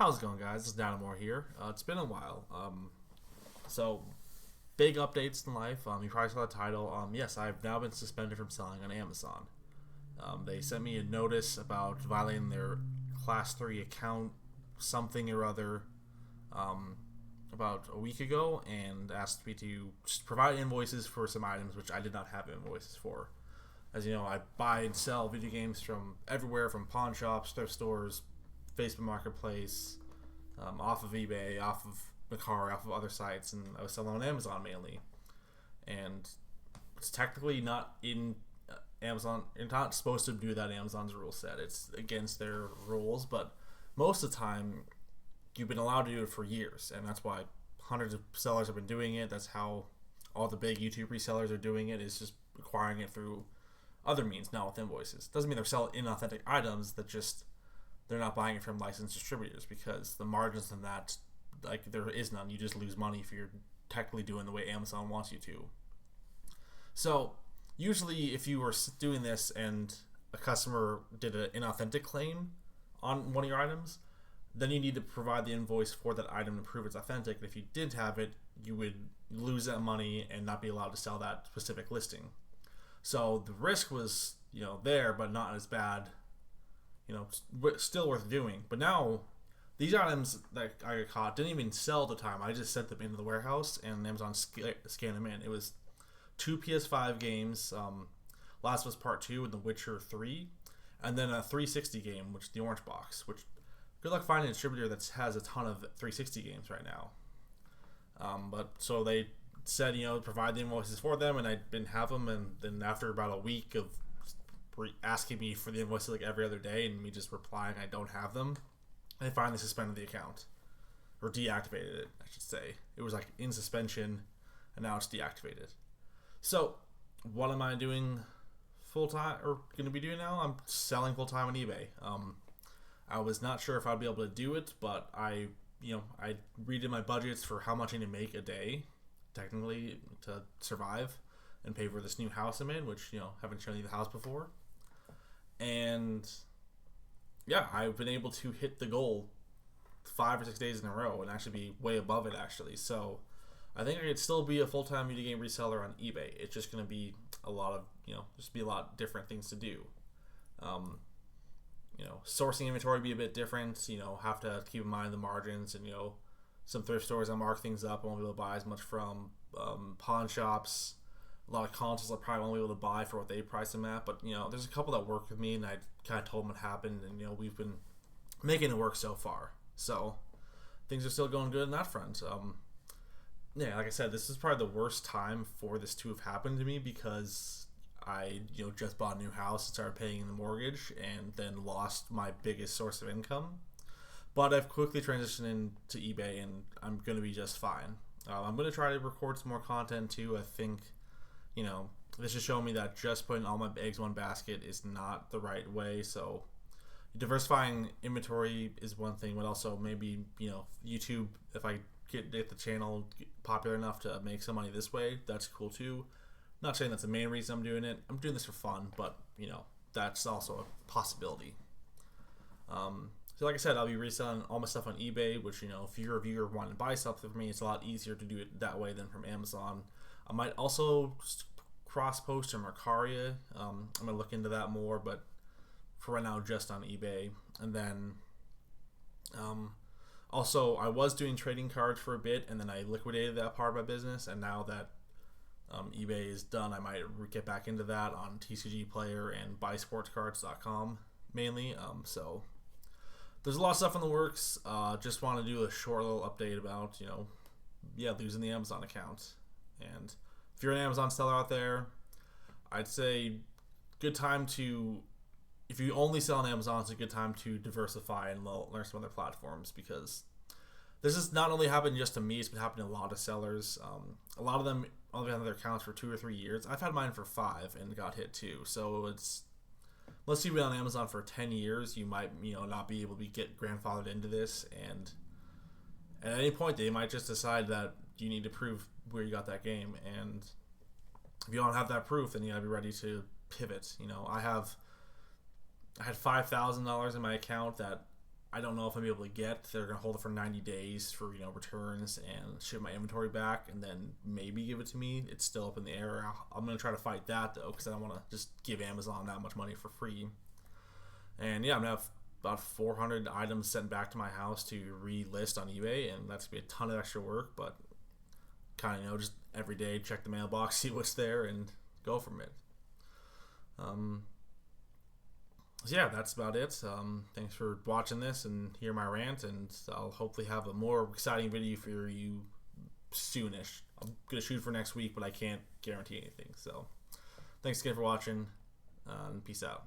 How's it going, guys? This is Danamore here. It's been a while. So big updates in life. You probably saw the title. Yes, I've now been suspended from selling on Amazon. They sent me a notice about violating their Class 3 account, something or other, um, about a week ago, and asked me to just provide invoices for some items which I did not have invoices for. As you know, I buy and sell video games from everywhere, from pawn shops, thrift stores, Facebook Marketplace, off of eBay, off of Mercari, off of other sites, and I was selling on Amazon mainly. And it's technically not in Amazon. You're not supposed to do that. Amazon's rule set. It's against their rules, but most of the time, you've been allowed to do it for years, and that's why hundreds of sellers have been doing it. That's how all the big YouTube resellers are doing it. Is just acquiring it through other means, not with invoices. Doesn't mean they're selling inauthentic items. That just they're not buying it from licensed distributors, because the margins in that, like, there is none. You just lose money if you're technically doing the way Amazon wants you to. So usually, if you were doing this and a customer did an inauthentic claim on one of your items, then you need to provide the invoice for that item to prove it's authentic. And if you didn't have it, you would lose that money and not be allowed to sell that specific listing. So the risk was, there, but not as bad. Still worth doing. But now, these items that I got caught didn't even sell at the time. I just sent them into the warehouse, and Amazon scanned them in. It was two PS5 games, Last of Us Part 2 and The Witcher 3, and then a 360 game, which is the orange box, which, good luck finding a distributor that has a ton of 360 games right now. But so they said, provide the invoices for them, and I didn't have them, and then after about a week of asking me for the invoices like every other day and me just replying I don't have them, they finally suspended the account, or deactivated it, I should say. It was like in suspension, and now it's deactivated. So what am I doing full time, or going to be doing now? I'm selling full time on eBay. I was not sure if I'd be able to do it, but I redid my budgets for how much I need to make a day, technically, to survive and pay for this new house I'm in, which, haven't shown you the house before. And yeah, I've been able to hit the goal 5 or 6 days in a row and actually be way above it, actually. So I think I could still be a full-time video game reseller on eBay. It's just going to be a lot of, just be a lot different things to do. Sourcing inventory would be a bit different. Have to keep in mind the margins, and, some thrift stores I mark things up. I won't be able to buy as much from pawn shops. A lot of consoles I probably won't be able to buy for what they price them at. But, there's a couple that work with me, and I kind of told them what happened, and, we've been making it work so far. So things are still going good on that front. Yeah, like I said, this is probably the worst time for this to have happened to me, because I, just bought a new house and started paying the mortgage, and then lost my biggest source of income. But I've quickly transitioned into eBay, and I'm going to be just fine. I'm going to try to record some more content too. I think, this is showing me that just putting all my eggs in one basket is not the right way. So diversifying inventory is one thing, but also maybe, YouTube, if I get the channel popular enough to make some money this way, that's cool too. Not saying that's the main reason I'm doing it. I'm doing this for fun, but, that's also a possibility. So like I said, I'll be reselling all my stuff on eBay, which, if you're a viewer wanting to buy something from me, it's a lot easier to do it that way than from Amazon. I might also cross-post or Mercari. I'm going to look into that more, but for right now, just on eBay. And then also, I was doing trading cards for a bit, and then I liquidated that part of my business, and now that eBay is done, I might get back into that on TCG Player and buysportscards.com mainly. So there's a lot of stuff in the works. Just want to do a short little update about, losing the Amazon account. And if you're an Amazon seller out there, I'd say good time to, if you only sell on Amazon, it's a good time to diversify and learn some other platforms, because this has not only happened just to me, it's been happening to a lot of sellers. A lot of them only had their accounts for 2 or 3 years. I've had mine for 5 and got hit too. So it's, unless you've been on Amazon for 10 years, you might, not be able to get grandfathered into this. And at any point, they might just decide that you need to prove where you got that game. And if you don't have that proof, then you gotta be ready to pivot. I had $5,000 in my account that I don't know if I'm able to get. They're gonna hold it for 90 days for returns and ship my inventory back, and then maybe give it to me. It's still up in the air. I'm gonna try to fight that though, because I don't want to just give Amazon that much money for free. And yeah, I'm gonna have about 400 items sent back to my house to relist on eBay, and that's gonna be a ton of extra work, but kind of just every day check the mailbox, see what's there, and go from it. So yeah, that's about it. Thanks for watching this and hear my rant, and I'll hopefully have a more exciting video for you soonish. I'm gonna shoot for next week, but I can't guarantee anything. So thanks again for watching, and peace out.